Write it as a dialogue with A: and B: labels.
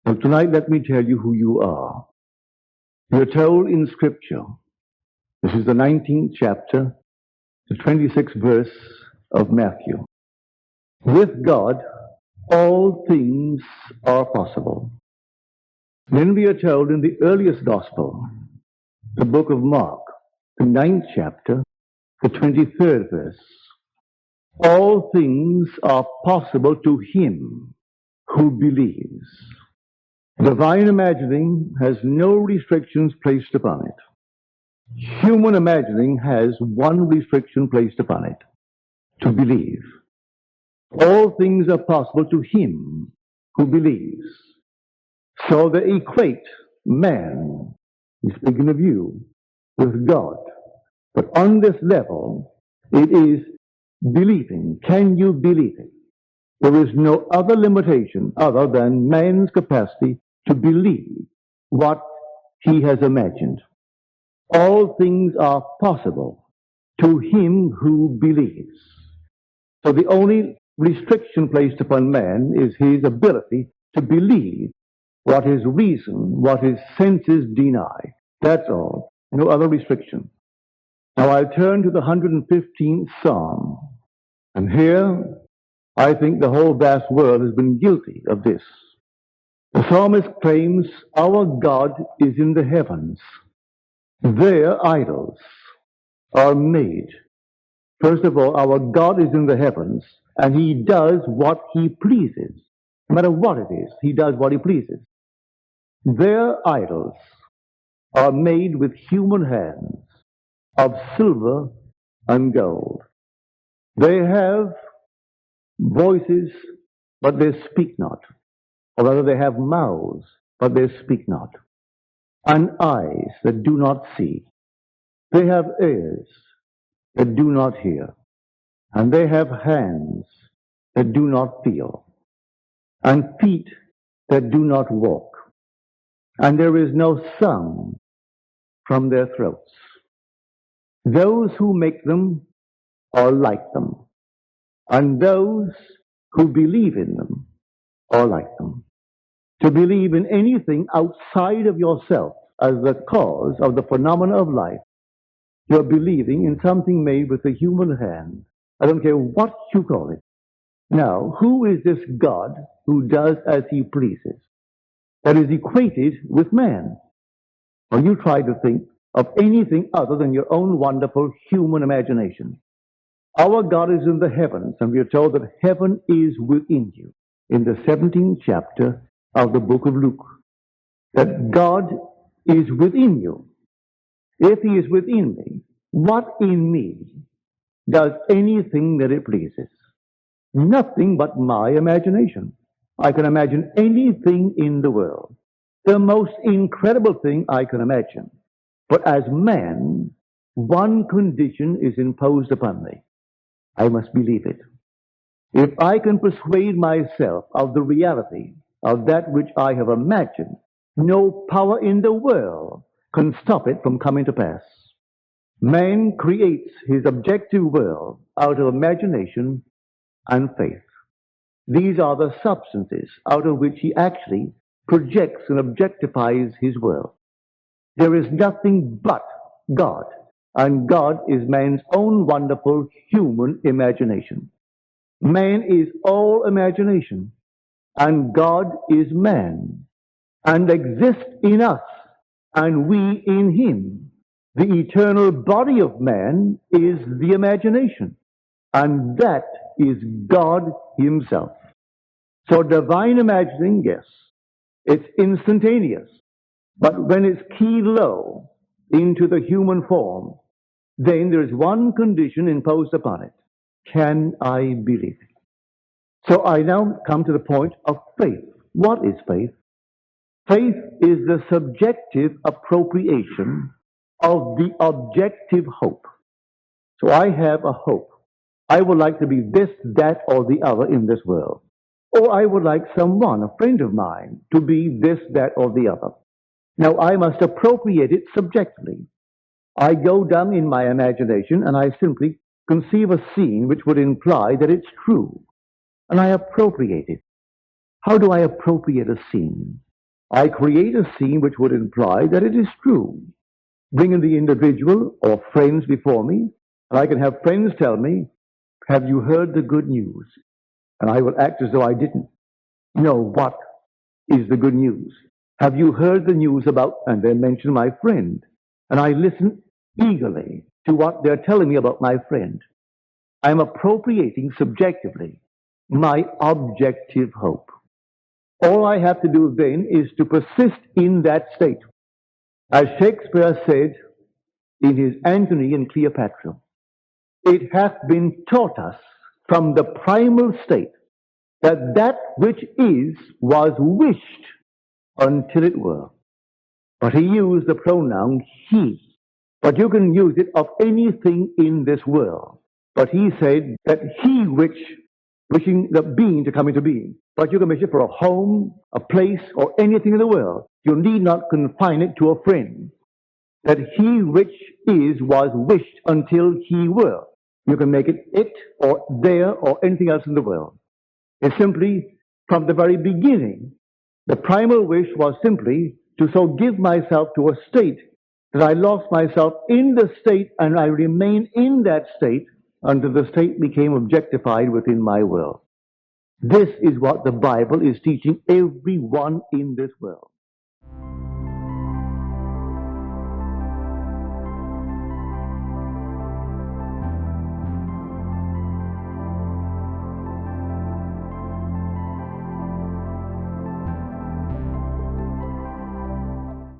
A: So tonight let me tell you who you are. You're told in Scripture, this is the 19th chapter, the 26th verse of Matthew. With God, all things are possible. Then we are told in the earliest gospel, the book of Mark, the 9th chapter, the 23rd verse. All things are possible to him who believes. Divine imagining has no restrictions placed upon it. Human imagining has one restriction placed upon it, to believe. All things are possible to him who believes. So they equate man, he's speaking of you, with God. But on this level, it is believing. Can you believe it? There is no other limitation other than man's capacity to believe what he has imagined. All things are possible to him who believes. So the only restriction placed upon man is his ability to believe what his reason, what his senses deny. That's all. No other restriction. Now I'll turn to the 115th Psalm. And here, I think the whole vast world has been guilty of this. The psalmist claims, our God is in the heavens. Their idols are made. First of all, our God is in the heavens, and he does what he pleases. No matter what it is, he does what he pleases. Their idols are made with human hands of silver and gold. They have voices, but they speak not. Or rather, they have mouths, but they speak not. And eyes that do not see. They have ears that do not hear. And they have hands that do not feel. And feet that do not walk. And there is no sound from their throats. Those who make them are like them. And those who believe in them are like them. To believe in anything outside of yourself as the cause of the phenomena of life, you're believing in something made with a human hand. I don't care what you call it. Now, who is this God who does as he pleases? That is equated with man. Well, you try to think of anything other than your own wonderful human imagination. Our God is in the heavens, and we are told that heaven is within you in the 17th chapter of the book of Luke. That God is within you. If he is within me, what in me does anything that it pleases? Nothing but my imagination. I can imagine anything in the world. The most incredible thing I can imagine. But as man, one condition is imposed upon me. I must believe it. If I can persuade myself of the reality of that which I have imagined, no power in the world can stop it from coming to pass. Man creates his objective world out of imagination and faith. These are the substances out of which he actually projects and objectifies his world. There is nothing but God, and God is man's own wonderful human imagination. Man is all imagination, and God is man, and exists in us, and we in him. The eternal body of man is the imagination, and that is God himself. So divine imagining, yes, it's instantaneous, but when it's keyed low into the human form, then there's one condition imposed upon it. Can I believe it? So I now come to the point of faith. What is faith? Faith is the subjective appropriation of the objective hope. So I have a hope. I would like to be this, that, or the other in this world. Or I would like someone, a friend of mine, to be this, that, or the other. Now I must appropriate it subjectively. I go down in my imagination and I simply conceive a scene which would imply that it's true. And I appropriate it. How do I appropriate a scene? I create a scene which would imply that it is true. Bring in the individual or friends before me, and I can have friends tell me, have you heard the good news? And I will act as though I didn't. No, what is the good news? Have you heard the news about, and they mention my friend? And I listen eagerly to what they're telling me about my friend. I'm appropriating subjectively my objective hope. All I have to do then is to persist in that state. As Shakespeare said in his Antony and Cleopatra, it hath been taught us from the primal state that that which is was wished until it were. But he used the pronoun he. But you can use it of anything in this world. But he said that he which, wishing the being to come into being. But you can wish it for a home, a place, or anything in the world. You need not confine it to a friend. That he which is was wished until he were. You can make it or there or anything else in the world. It's simply from the very beginning. The primal wish was simply to so give myself to a state that I lost myself in the state and I remain in that state until the state became objectified within my world. This is what the Bible is teaching everyone in this world.